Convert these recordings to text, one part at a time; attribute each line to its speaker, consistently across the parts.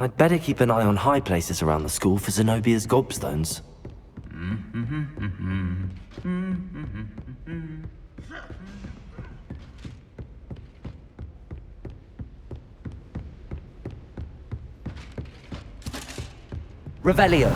Speaker 1: I'd better keep an eye on high places around the school for Zenobia's gobstones. Revelio.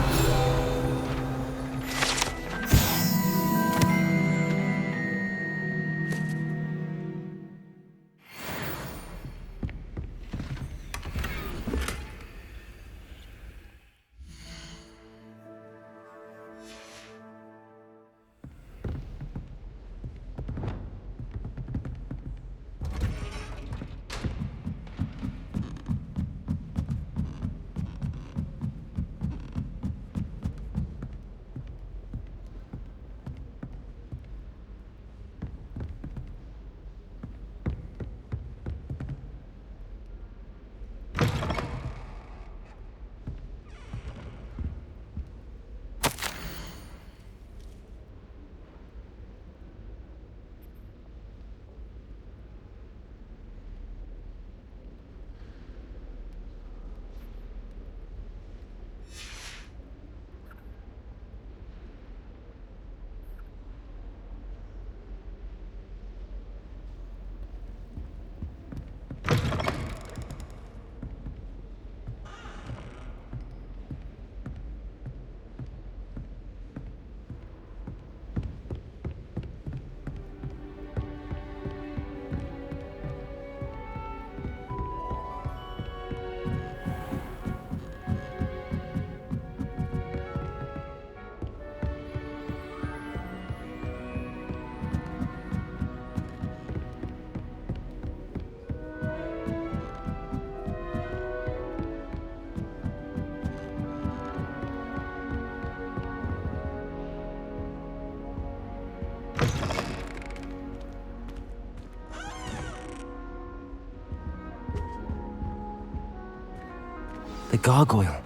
Speaker 1: The gargoyle.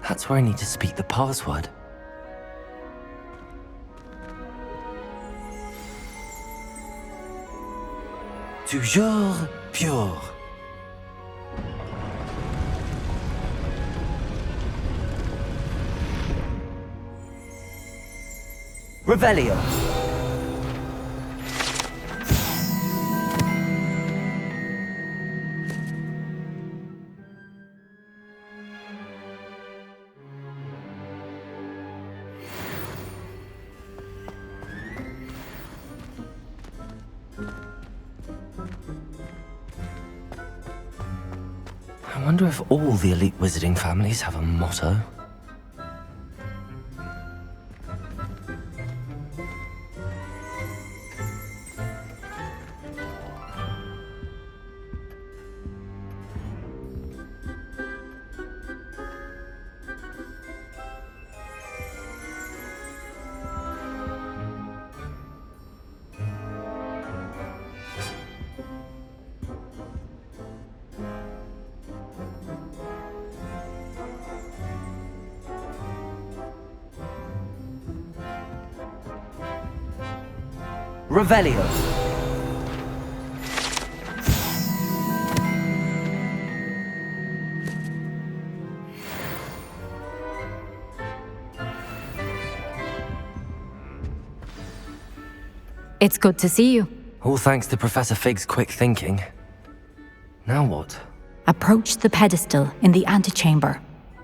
Speaker 1: That's where I need to speak the password. Toujours pure. Revelio. I wonder if all the elite wizarding families have a motto. Revelio.
Speaker 2: It's good to see you.
Speaker 1: All thanks to Professor Fig's quick thinking. Now what?
Speaker 2: Approach the pedestal in the antechamber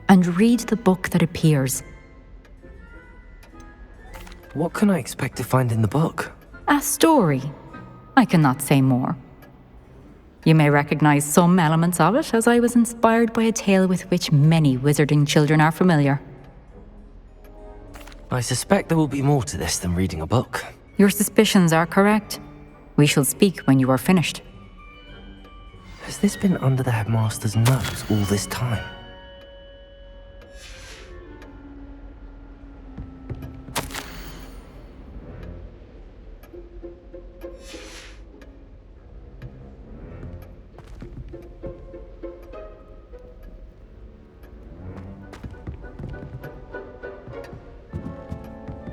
Speaker 2: and read the book that appears.
Speaker 1: What can I expect to find in the book?
Speaker 2: A story. I cannot say more. You may recognize some elements of it, as I was inspired by a tale with which many wizarding children are familiar.
Speaker 1: I suspect there will be more to this than reading a book.
Speaker 2: Your suspicions are correct. We shall speak when you are finished.
Speaker 1: Has this been under the headmaster's nose all this time?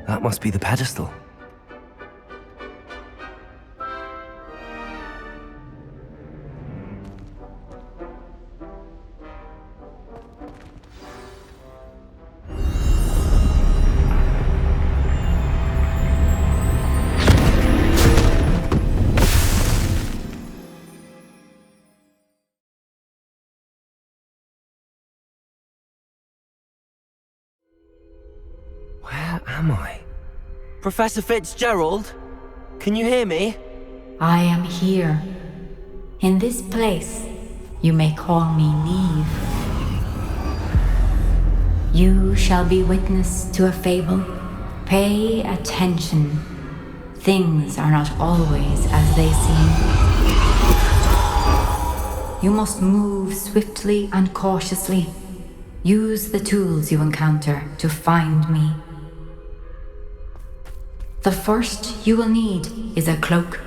Speaker 1: That must be the pedestal. am I? Professor Fitzgerald? Can you hear me?
Speaker 2: I am here. In this place, you may call me Neve. You shall be witness to a fable. Pay attention. Things are not always as they seem. You must move swiftly and cautiously. Use the tools you encounter to find me. The first you will need is a cloak.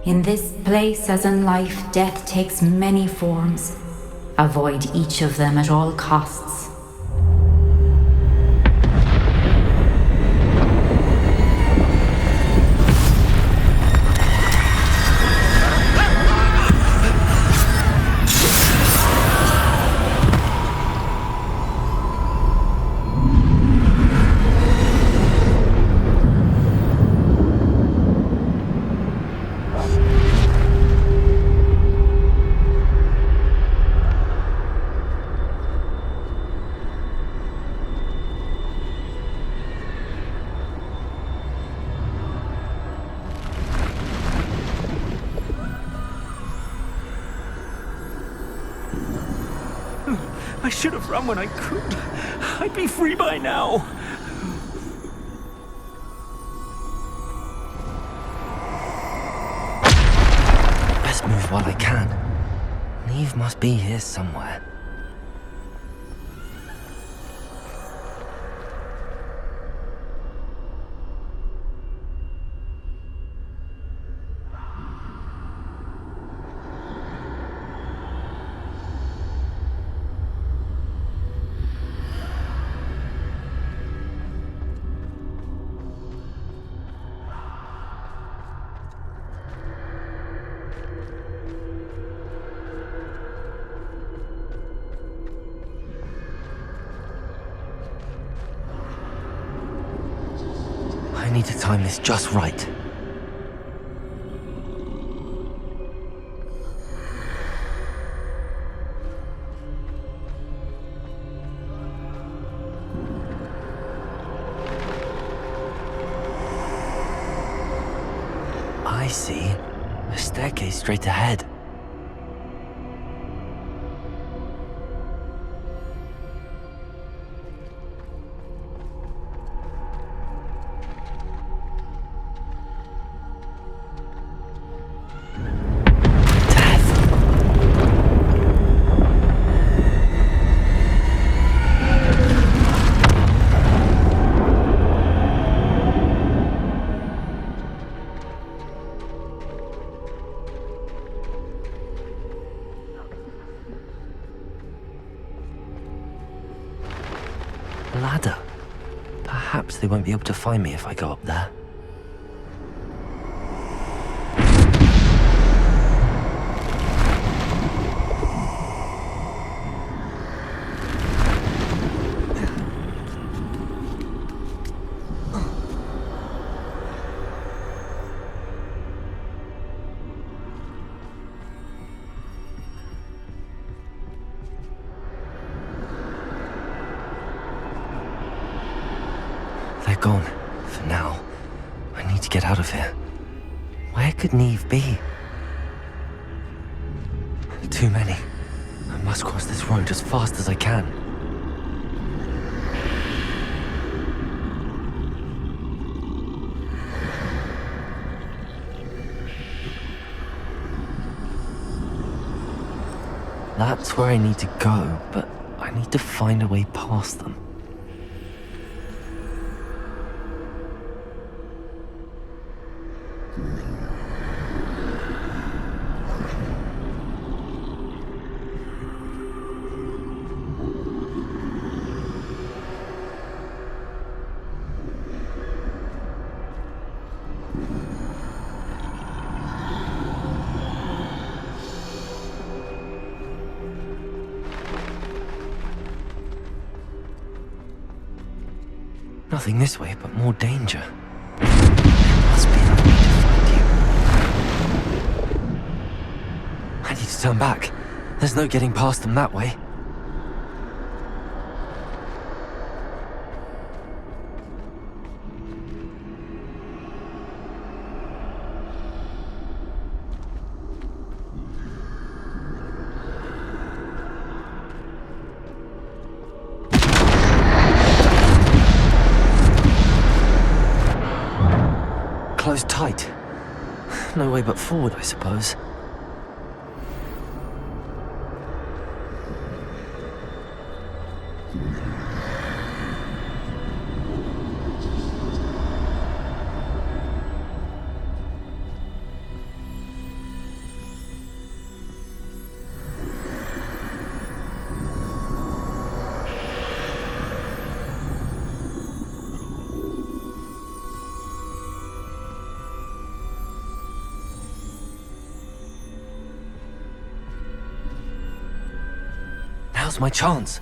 Speaker 2: In this place, as in life, death takes many forms. Avoid each of them at all costs.
Speaker 3: I should have run when I could. I'd be free by now.
Speaker 1: Best move while I can. Neve must be here somewhere. I need to time this just right. I see. A staircase straight ahead. Ladder. Perhaps they won't be able to find me if I go up there. They're gone, for now. I need to get out of here. Where could Neve be? Too many. I must cross this road as fast as I can. That's where I need to go, but I need to find a way past them. Nothing this way, but more danger. There must be another way to find you. turn back. There's no getting past them that way. Closed tight. No way but forward, I suppose. Now's my chance.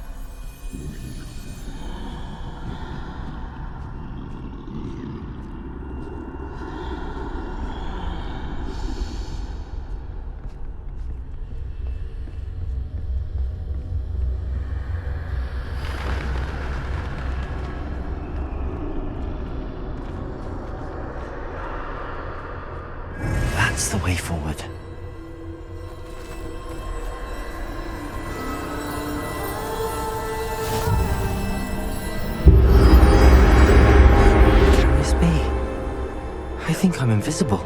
Speaker 1: That's the way forward. I think I'm invisible.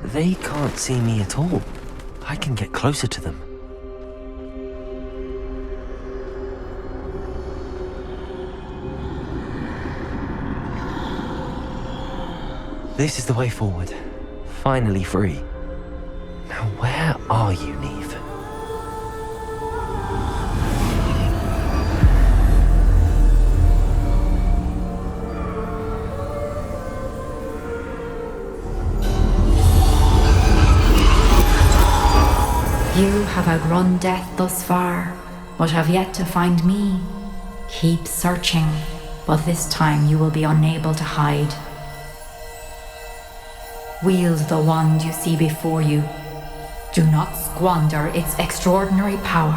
Speaker 1: They can't see me at all. I can get closer to them. This is the way forward. Finally free. Now where are you, Neve?
Speaker 2: You have outrun death thus far, but have yet to find me. Keep searching, but this time you will be unable to hide. Wield the wand you see before you. Do not squander its extraordinary power.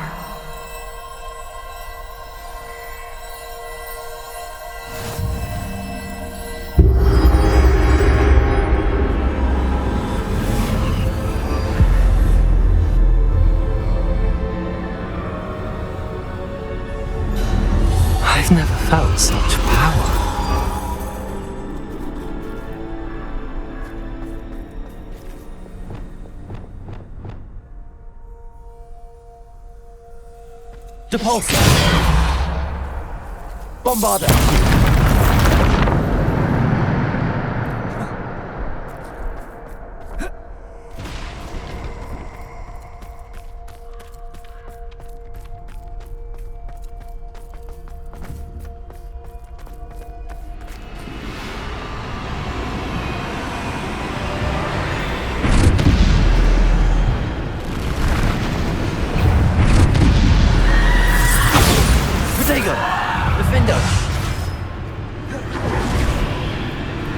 Speaker 1: I've never felt such power.
Speaker 3: Depulsor! Bombarder!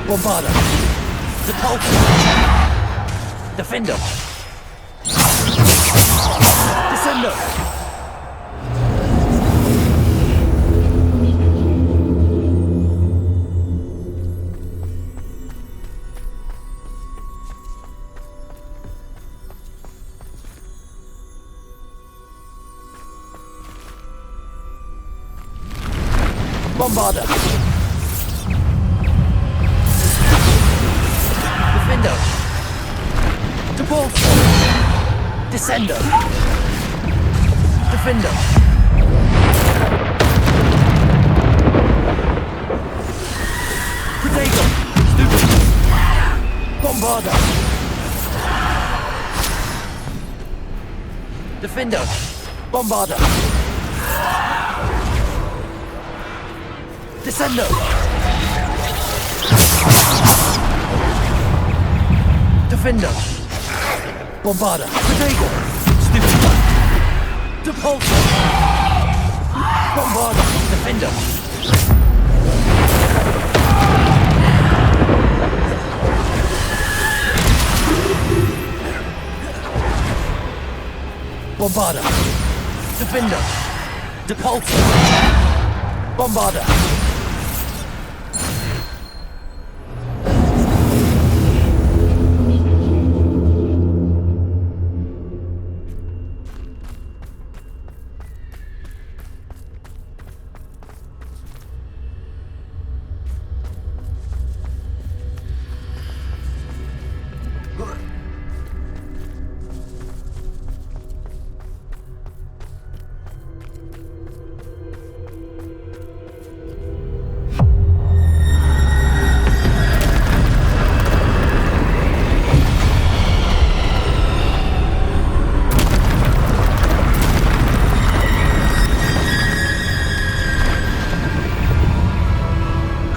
Speaker 3: Bombarder! Depulsor! Defender! Descender! Bombarder! Defender! Depulsor! Descender! Defender! Protego! Stupid! Bombarder! Defender! Bombarder! Descender! Defender!
Speaker 4: Bombarda. Protego. Stupid one. Depulso. Bombarda. Defender. Bombarda. Defender. Depulso. Bombarda.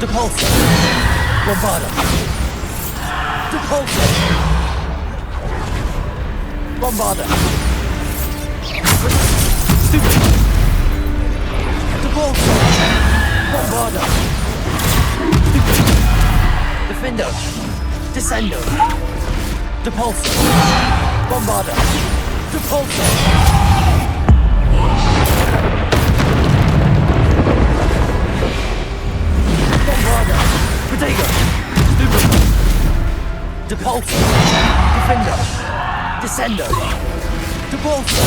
Speaker 4: Depulso. Bombarda. Depulso. Bombarda. Stupid. Depulso. Bombarda. Stupid. Defendo. Descendo. Depulso. Bombarda. Depulso. Bombarda. Protego. Stupid. Depulso. Defender. Descendo. Depulso.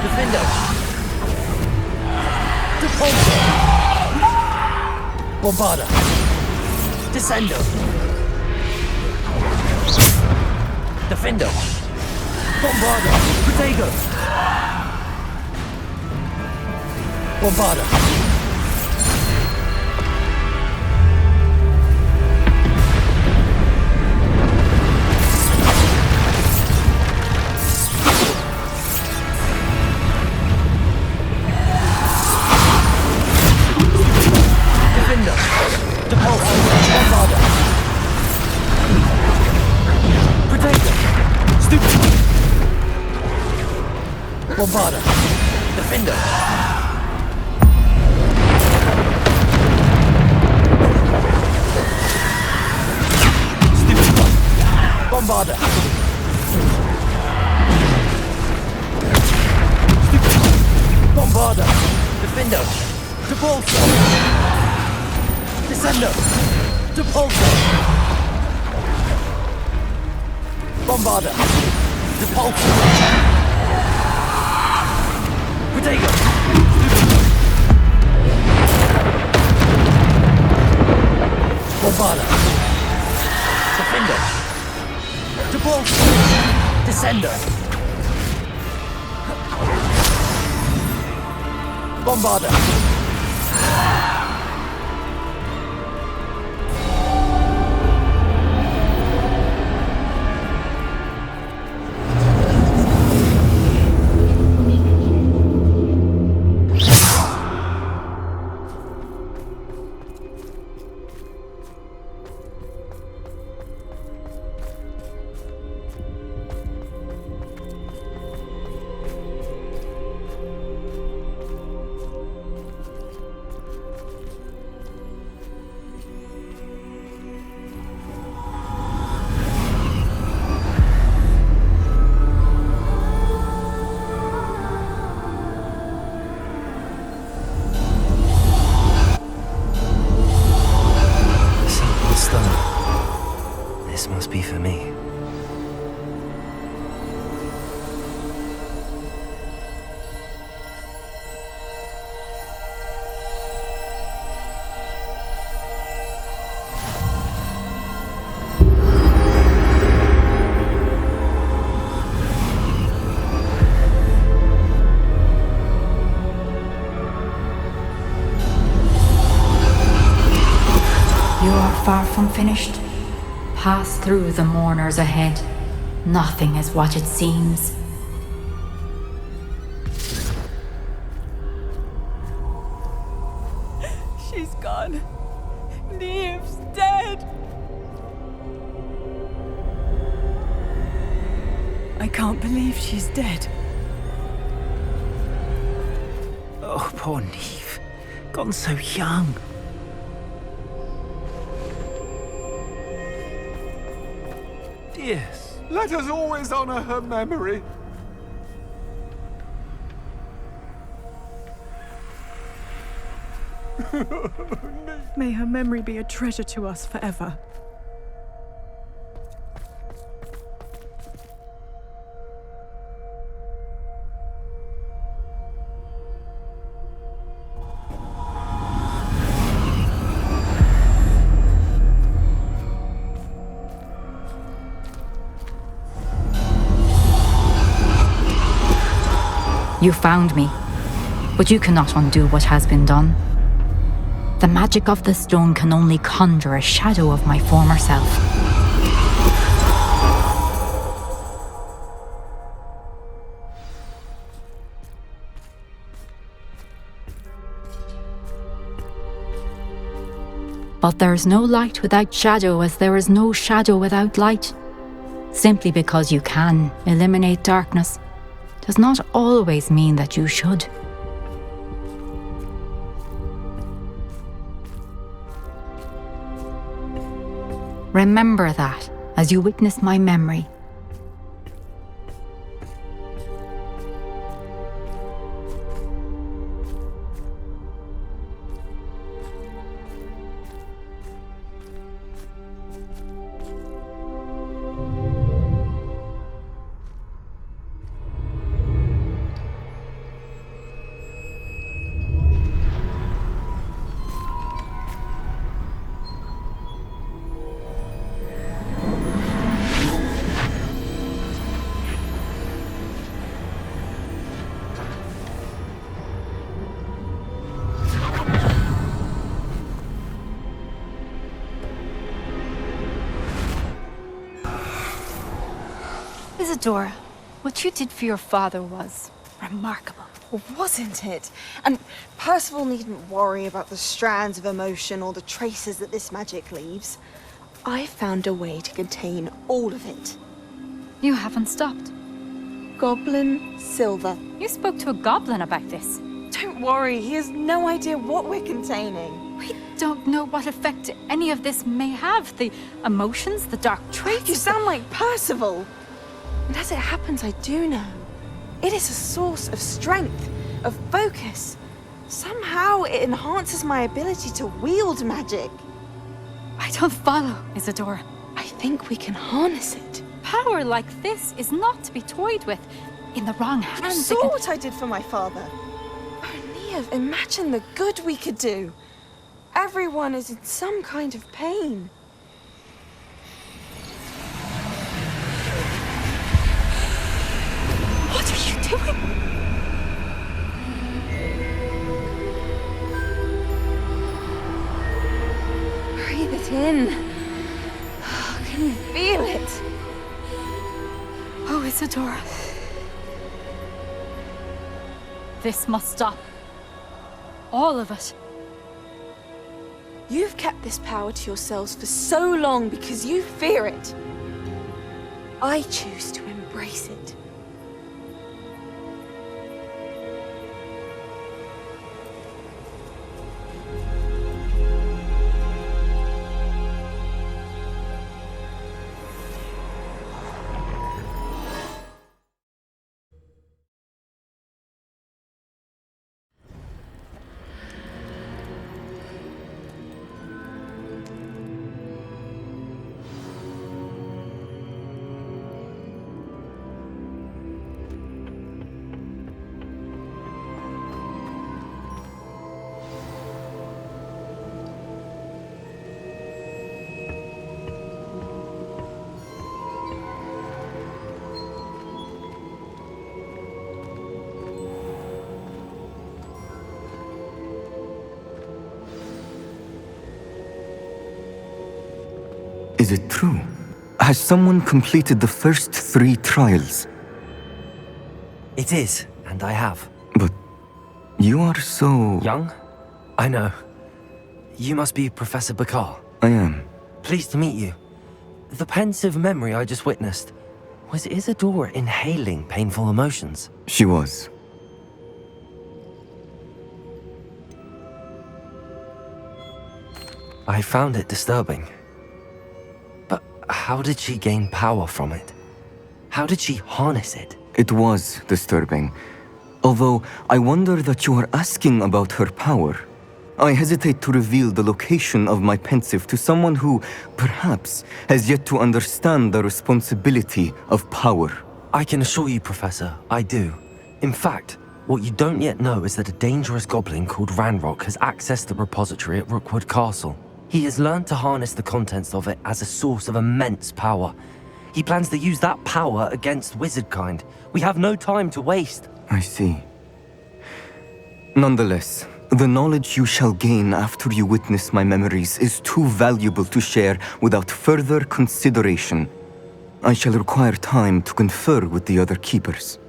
Speaker 4: Defender. Depulso. Bombarda. Descendo. Defender. Bombarda. Protego. Bombarda. Defender. Depulso. Bombarda. Protego. Stupid. Bombarda. Defender. Bombarda. Bombarda. Defendo. Depulso. Descendo. Depulso. Bombarda. Depulso. Protego. Bombarda. Defendo. Depulso. Descendo. Bombarda.
Speaker 1: This must be for me.
Speaker 2: You are far from finished. Pass through the mourners ahead. Nothing is what it seems.
Speaker 5: She's gone. Near. I can't believe she's dead.
Speaker 3: Oh, poor Neve. Gone so young. Yes.
Speaker 6: Let us always honor her memory.
Speaker 5: May her memory be a treasure to us forever.
Speaker 2: You found me, but you cannot undo what has been done. The magic of the stone can only conjure a shadow of my former self. But there is no light without shadow, as there is no shadow without light. Simply because you can eliminate darkness does not always mean that you should. Remember that as you witness my memory.
Speaker 7: Isadora, what you did for your father was remarkable.
Speaker 8: Wasn't it? And Percival needn't worry about the strands of emotion or the traces that this magic leaves. I found a way to contain all of it.
Speaker 7: You haven't stopped.
Speaker 8: Goblin Silver.
Speaker 7: You spoke to a goblin about this.
Speaker 8: Don't worry, he has no idea what we're containing.
Speaker 7: We don't know what effect any of this may have. The emotions, the dark traits.
Speaker 8: You sound like Percival. And as it happens, I do know. It is a source of strength, of focus. Somehow it enhances my ability to wield magic.
Speaker 7: I don't follow, Isadora.
Speaker 8: I think we can harness it.
Speaker 7: Power like this is not to be toyed with. In the wrong
Speaker 8: You
Speaker 7: hands,
Speaker 8: saw what I did for my father. Oh, Neve, imagine the good we could do. Everyone is in some kind of pain.
Speaker 7: What are you doing?
Speaker 8: Breathe it in. Can you feel it?
Speaker 7: Oh, Isadora. This must stop. All of it.
Speaker 8: You've kept this power to yourselves for so long because you fear it. I choose to embrace it.
Speaker 9: Is it true? Has someone completed the first 3 trials?
Speaker 1: It is, and I have.
Speaker 9: But you are so...
Speaker 1: Young? I know. You must be Professor Bakar.
Speaker 9: I am.
Speaker 1: Pleased to meet you. The pensive memory I just witnessed, Was Isadora inhaling painful emotions?
Speaker 9: She was.
Speaker 1: I found it disturbing. But how did she gain power from it? How did she harness it?
Speaker 9: It was disturbing. Although I wonder that you are asking about her power. I hesitate to reveal the location of my pensive to someone who, perhaps, has yet to understand the responsibility of power.
Speaker 1: I can assure you, Professor, I do. In fact, what you don't yet know is that a dangerous goblin called Ranrock has accessed the repository at Rookwood Castle. He has learned to harness the contents of it as a source of immense power. He plans to use that power against wizardkind. We have no time to waste.
Speaker 9: I see. Nonetheless, the knowledge you shall gain after you witness my memories is too valuable to share without further consideration. I shall require time to confer with the other keepers.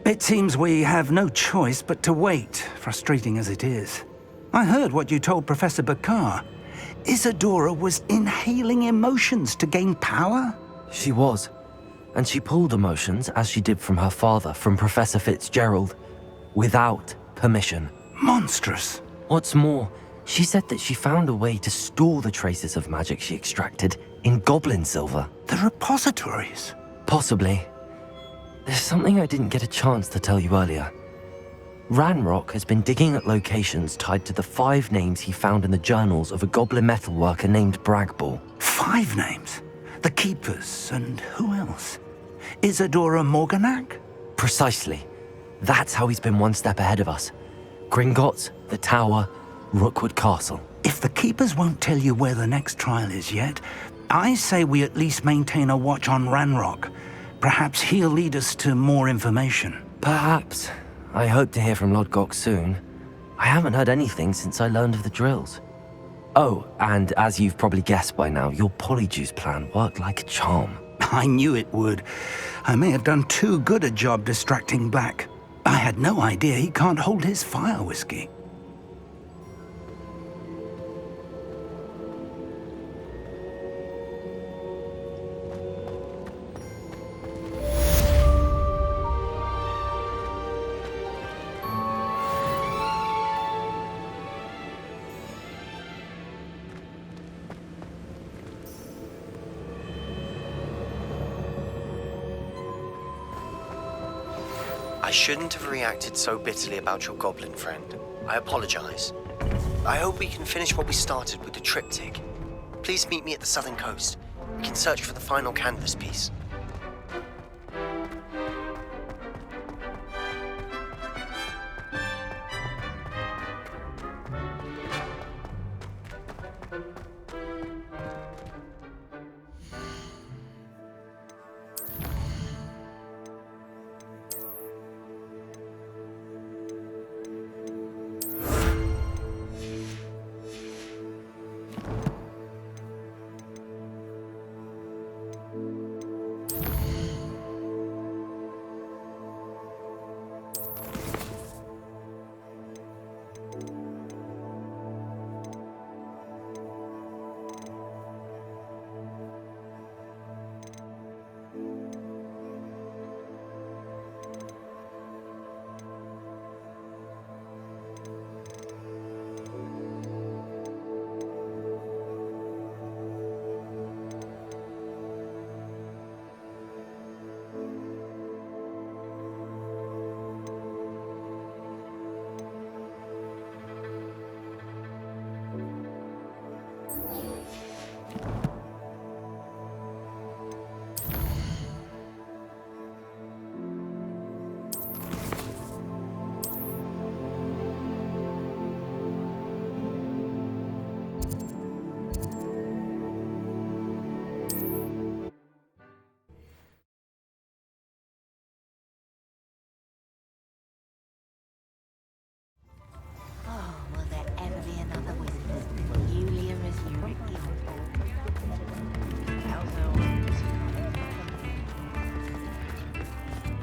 Speaker 10: It seems we have no choice but to wait, frustrating as it is. I heard what you told Professor Bakar. Isadora was inhaling emotions to gain power?
Speaker 1: She was. And she pulled emotions, as she did from her father, from Professor Fitzgerald, without permission.
Speaker 10: Monstrous.
Speaker 1: What's more, she said that she found a way to store the traces of magic she extracted in goblin silver.
Speaker 10: The repositories?
Speaker 1: Possibly. There's something I didn't get a chance to tell you earlier. Ranrock has been digging at locations tied to the 5 names he found in the journals of a goblin metalworker named Bragball.
Speaker 10: 5 names? The Keepers, and who else? Isadora Morganac?
Speaker 1: Precisely. That's how he's been one step ahead of us. Gringotts, the Tower, Rookwood Castle.
Speaker 10: If the Keepers won't tell you where the next trial is yet, I say we at least maintain a watch on Ranrock. Perhaps he'll lead us to more information.
Speaker 1: Perhaps. I hope to hear from Lodgok soon. I haven't heard anything since I learned of the drills. Oh, and as you've probably guessed by now, your polyjuice plan worked like a charm.
Speaker 10: I knew it would. I may have done too good a job distracting Black. I had no idea he can't hold his fire whiskey.
Speaker 11: I shouldn't have reacted so bitterly about your goblin friend. I apologize. I hope we can finish what we started with the triptych. Please meet me at the southern coast. We can search for the final canvas piece.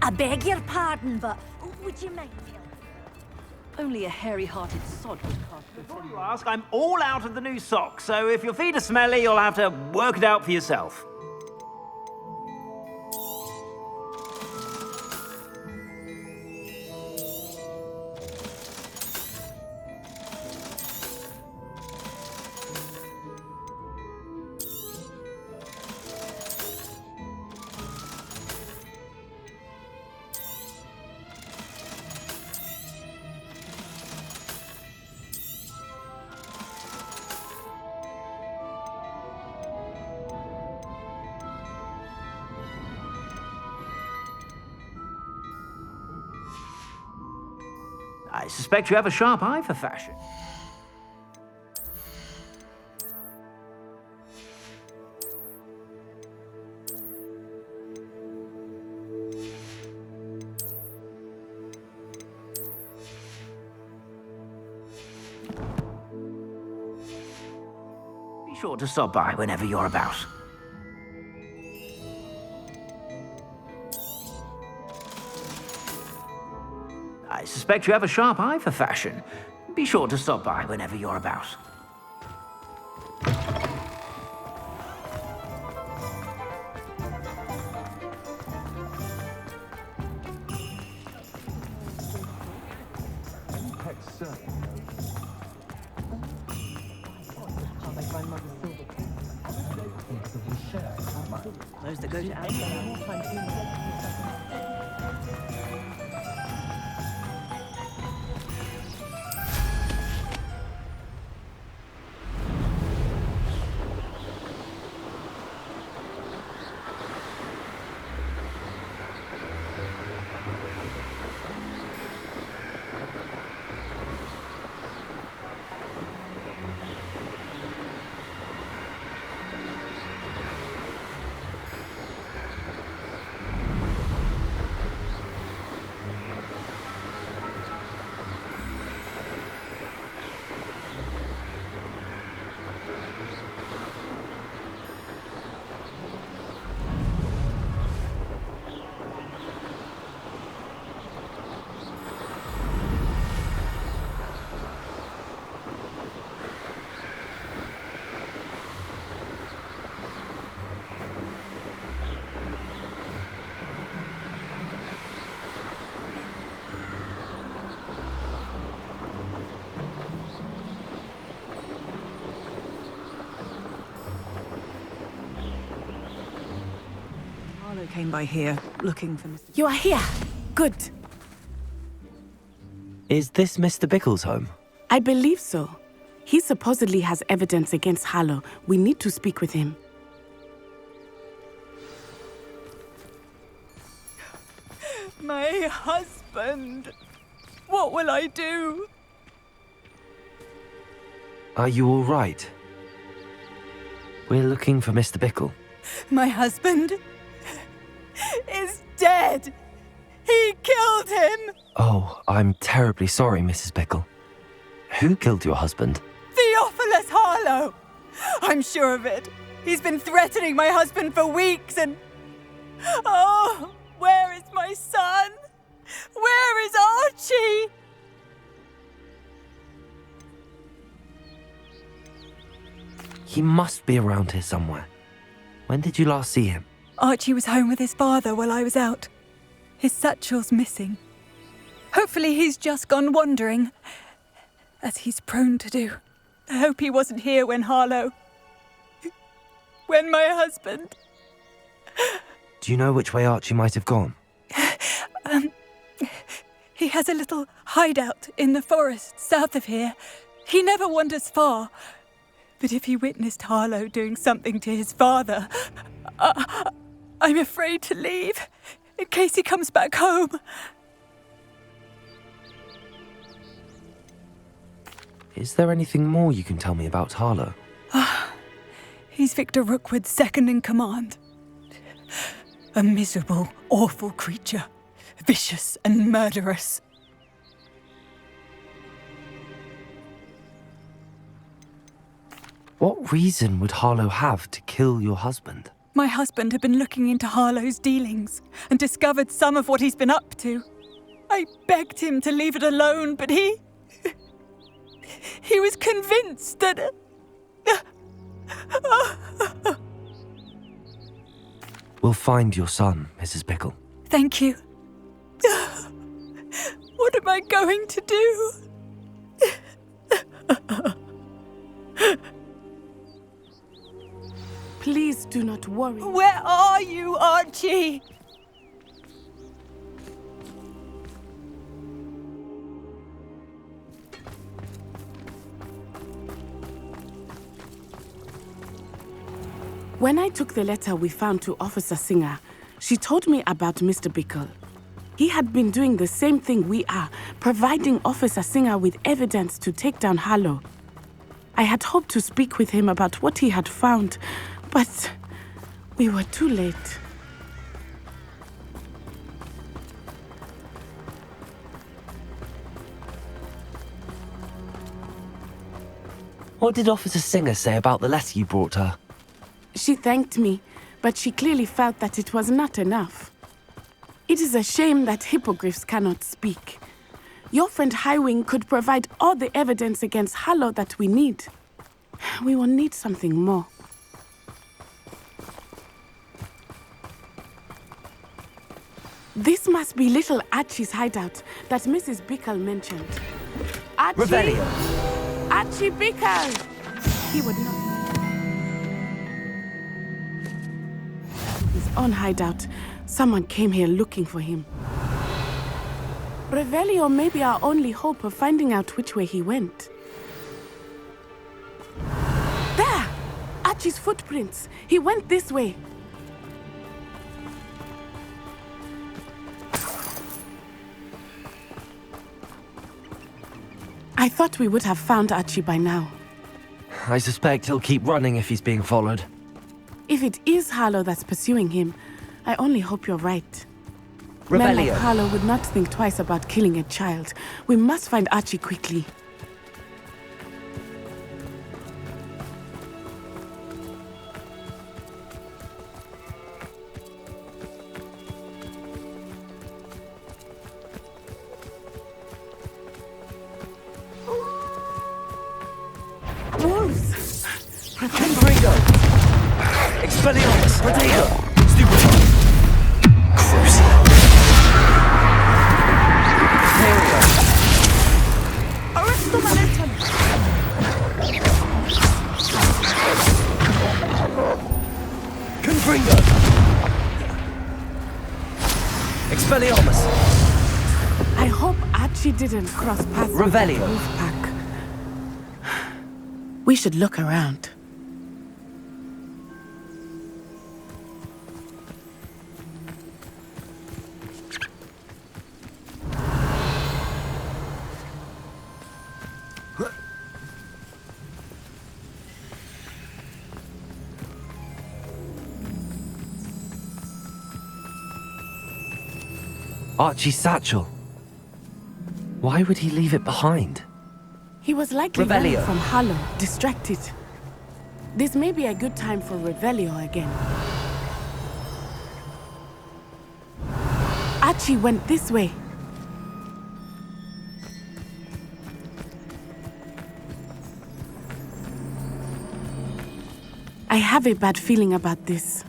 Speaker 12: I beg your pardon, but would you make me?
Speaker 13: Only a hairy-hearted sod would cast.
Speaker 3: Before you ask, I'm all out of the new socks, so if your feet are smelly, you'll have to work it out for yourself. I suspect you have a sharp eye for fashion. Be sure to stop by whenever you're about. I suspect you have a sharp eye for fashion. Be sure to stop by whenever you're about.
Speaker 13: Those that go to Amsterdam.
Speaker 5: Harlow came by here, looking for Mr.
Speaker 14: You are here. Good.
Speaker 1: Is this Mr. Bickle's home?
Speaker 14: I believe so. He supposedly has evidence against Harlow. We need to speak with him.
Speaker 5: My husband! What will I do?
Speaker 1: Are you all right? We're looking for Mr. Bickle.
Speaker 5: My husband is dead! He killed him!
Speaker 1: Oh, I'm terribly sorry, Mrs. Bickle. Who killed your husband?
Speaker 5: Theophilus Harlow! I'm sure of it. He's been threatening my husband for weeks and... Oh, where is my son? Where is Archie?
Speaker 1: He must be around here somewhere. When did you last see him?
Speaker 5: Archie was home with his father while I was out. His satchel's missing. Hopefully he's just gone wandering, as he's prone to do. I hope he wasn't here when Harlow... when my husband...
Speaker 1: Do you know which way Archie might have gone?
Speaker 5: He has a little hideout in the forest south of here. He never wanders far. But if he witnessed Harlow doing something to his father, I'm afraid to leave, in case he comes back home.
Speaker 1: Is there anything more you can tell me about Harlow?
Speaker 5: He's Victor Rookwood's second in command. A miserable, awful creature, vicious and murderous.
Speaker 1: What reason would Harlow have to kill your husband?
Speaker 5: My husband had been looking into Harlow's dealings and discovered some of what he's been up to. I begged him to leave it alone, but he was convinced that...
Speaker 1: We'll find your son, Mrs. Bickle.
Speaker 5: Thank you. What am I going to do?
Speaker 14: Please do not worry.
Speaker 5: Where are you, Archie?
Speaker 14: When I took the letter we found to Officer Singer, she told me about Mr. Bickle. He had been doing the same thing we are, providing Officer Singer with evidence to take down Harlow. I had hoped to speak with him about what he had found, but we were too late.
Speaker 1: What did Officer Singer say about the letter you brought her?
Speaker 14: She thanked me, but she clearly felt that it was not enough. It is a shame that hippogriffs cannot speak. Your friend Highwing could provide all the evidence against Harlow that we need. We will need something more. This must be little Archie's hideout that Mrs. Bickle mentioned. Archie!
Speaker 4: Revelio!
Speaker 14: Archie Bickle! He would not. His own hideout. Someone came here looking for him. Revelio may be our only hope of finding out which way he went. There! Archie's footprints. He went this way. I thought we would have found Archie by now.
Speaker 1: I suspect he'll keep running if he's being followed.
Speaker 14: If it is Harlow that's pursuing him, I only hope you're right.
Speaker 4: Revelio.
Speaker 14: Men like Harlow would not think twice about killing a child. We must find Archie quickly. Wolves!
Speaker 4: Confringo! Expelliarmus! Protego! Stupefy!
Speaker 1: Crucio!
Speaker 4: Imperio!
Speaker 14: Arresto Valentum!
Speaker 4: Confringo! Expelliarmus!
Speaker 14: I hope Archie didn't cross paths with that
Speaker 4: Revelio.
Speaker 14: wolf pack. We should look around.
Speaker 1: Archie's satchel. Why would he leave it behind?
Speaker 14: He was likely
Speaker 4: Revelio.
Speaker 14: running from Harlow, distracted. This may be a good time for Revelio again. Archie went this way. I have a bad feeling about this.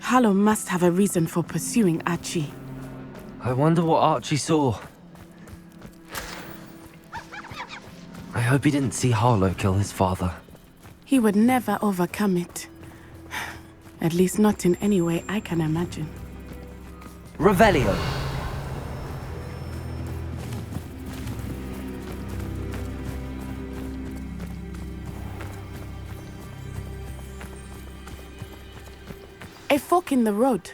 Speaker 14: Harlow must have a reason for pursuing Archie.
Speaker 1: I wonder what Archie saw. I hope he didn't see Harlow kill his father.
Speaker 14: He would never overcome it. At least not in any way I can imagine.
Speaker 4: Revelio!
Speaker 14: A fork in the road.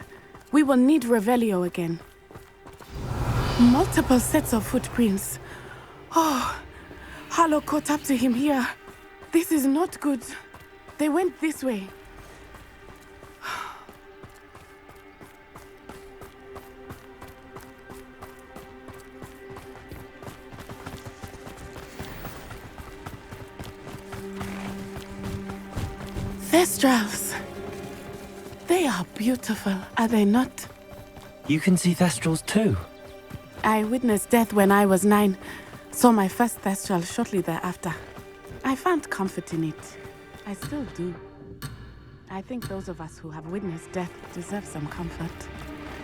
Speaker 14: We will need Revelio again. Multiple sets of footprints. Oh, Harlow caught up to him here. This is not good. They went this way. Thestrals. They are beautiful, are they not?
Speaker 1: You can see Thestrals too.
Speaker 14: I witnessed death when I was 9. Saw my first Thestral shortly thereafter. I found comfort in it. I still do. I think those of us who have witnessed death deserve some comfort.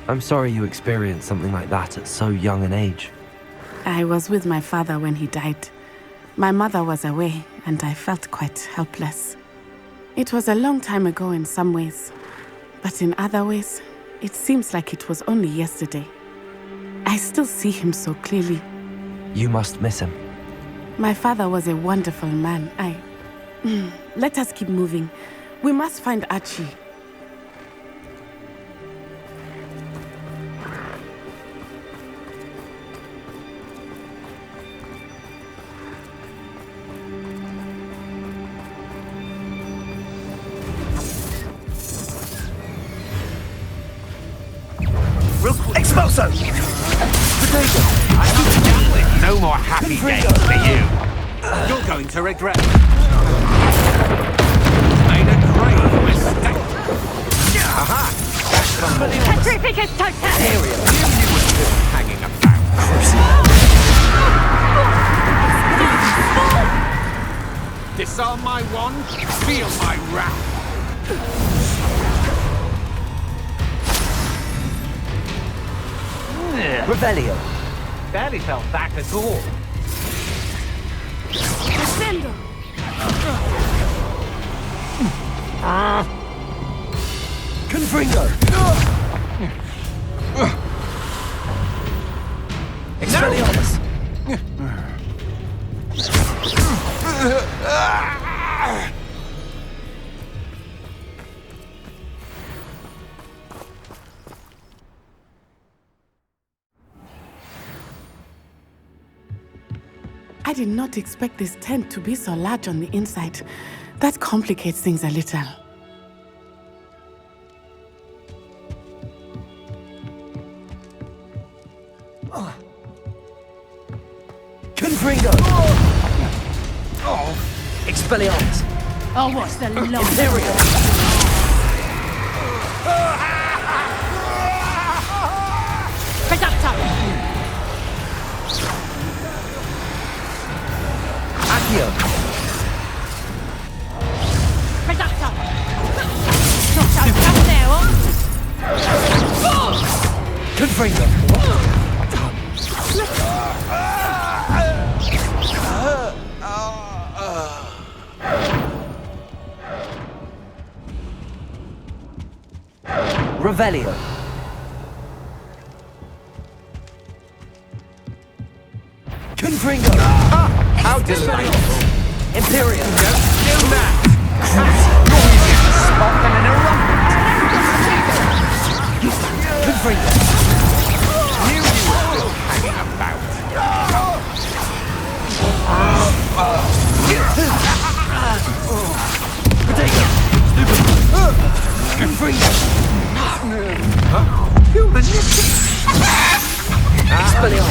Speaker 1: I'm sorry you experienced something like that at so young an age.
Speaker 14: I was with my father when he died. My mother was away, and I felt quite helpless. It was a long time ago in some ways, but in other ways, it seems like it was only yesterday. I still see him so clearly.
Speaker 1: You must miss him.
Speaker 14: My father was a wonderful man. Let us keep moving. We must find Archie.
Speaker 4: Revelio!
Speaker 10: Expulso!
Speaker 15: No more happy days for you. You're going to regret. Made a grave mistake. Aha!
Speaker 12: Petrificus totalis!
Speaker 15: You were still hanging about. Disarm my wand, feel my wrath.
Speaker 4: Revelio.
Speaker 15: Barely felt that at all.
Speaker 12: Descendo!
Speaker 4: Confringo. Expelliarmus.
Speaker 14: I did not expect this tent to be so large on the inside. That complicates things a little.
Speaker 4: Confringo. Expelliarmus.
Speaker 12: Oh, what's the long
Speaker 4: Imperial.
Speaker 12: Reducto!
Speaker 4: Accio.
Speaker 12: Reducto! Not so tough now, huh?
Speaker 4: Confringo. Revelio. Confringo.
Speaker 15: How delightful.
Speaker 4: Imperial.
Speaker 15: Don't do that. You're easier to spot than an eruption.
Speaker 4: Confringo.
Speaker 15: Knew you were still hanging about.
Speaker 4: Confringo.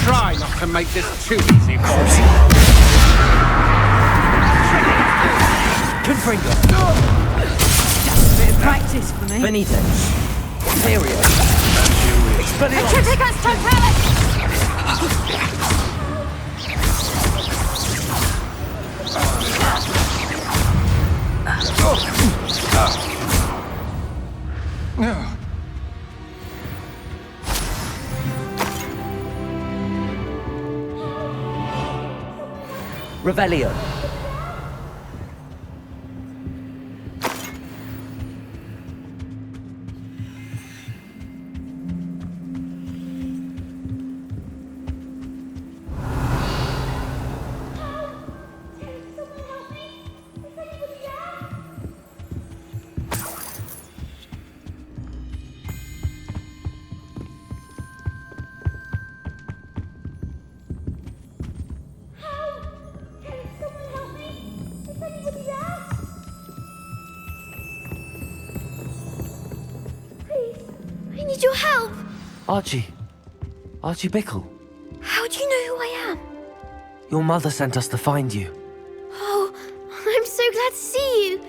Speaker 15: Try not to make this too easy for me.
Speaker 4: Confringo.
Speaker 12: Just a bit of practice for me.
Speaker 4: Benite. Imperial. Expelliarmus.
Speaker 12: Petrificus totalis!
Speaker 4: Revelio.
Speaker 16: I need your help.
Speaker 1: Archie. Archie Bickle.
Speaker 16: How do you know who I am?
Speaker 1: Your mother sent us to find you.
Speaker 16: Oh, I'm so glad to see you.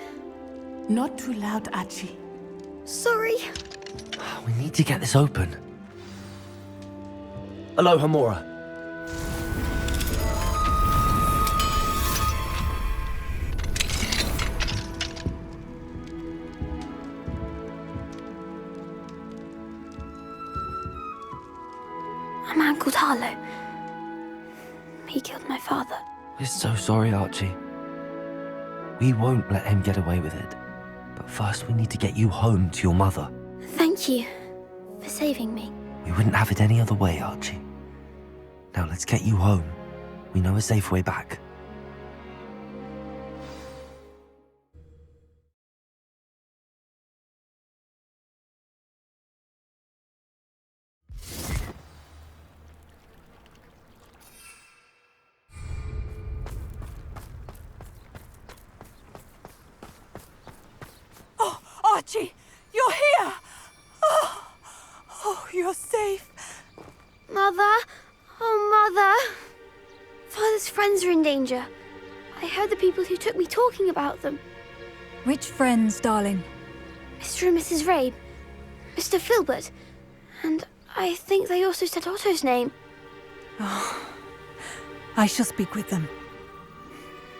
Speaker 14: Not too loud, Archie.
Speaker 16: Sorry.
Speaker 1: We need to get this open.
Speaker 4: Aloha Mora.
Speaker 16: A man called Harlow. He killed my father.
Speaker 1: We're so sorry, Archie. We won't let him get away with it. But first we need to get you home to your mother.
Speaker 16: Thank you for saving me.
Speaker 1: We wouldn't have it any other way, Archie. Now let's get you home. We know a safe way back.
Speaker 5: Oh, Archie, you're here! Oh, Oh, you're safe.
Speaker 16: Mother? Oh, Mother! Father's friends are in danger. I heard the people who took me talking about them.
Speaker 5: Which friends, darling?
Speaker 16: Mr. and Mrs. Rabe, Mr. Filbert, and I think they also said Otto's name.
Speaker 5: Oh, I shall speak with them.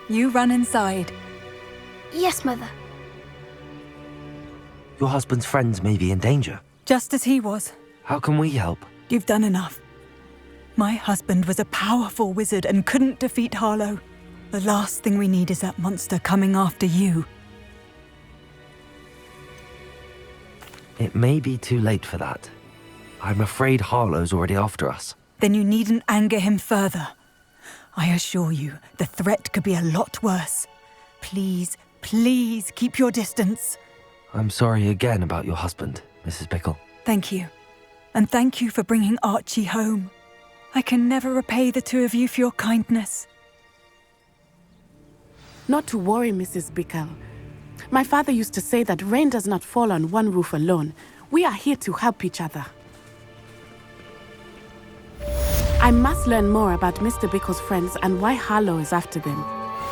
Speaker 5: You run inside.
Speaker 16: Yes, Mother.
Speaker 1: Your husband's friends may be in danger.
Speaker 5: Just as he was.
Speaker 1: How can we help?
Speaker 5: You've done enough. My husband was a powerful wizard and couldn't defeat Harlow. The last thing we need is that monster coming after you.
Speaker 1: It may be too late for that. I'm afraid Harlow's already after us.
Speaker 5: Then you needn't anger him further. I assure you, the threat could be a lot worse. Please, please keep your distance.
Speaker 1: I'm sorry again about your husband, Mrs. Bickle.
Speaker 5: Thank you. And thank you for bringing Archie home. I can never repay the two of you for your kindness.
Speaker 14: Not to worry, Mrs. Bickle. My father used to say that rain does not fall on one roof alone. We are here to help each other. I must learn more about Mr. Bickle's friends and why Harlow is after them.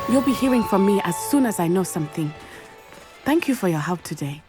Speaker 14: You'll be hearing from me as soon as I know something. Thank you for your help today.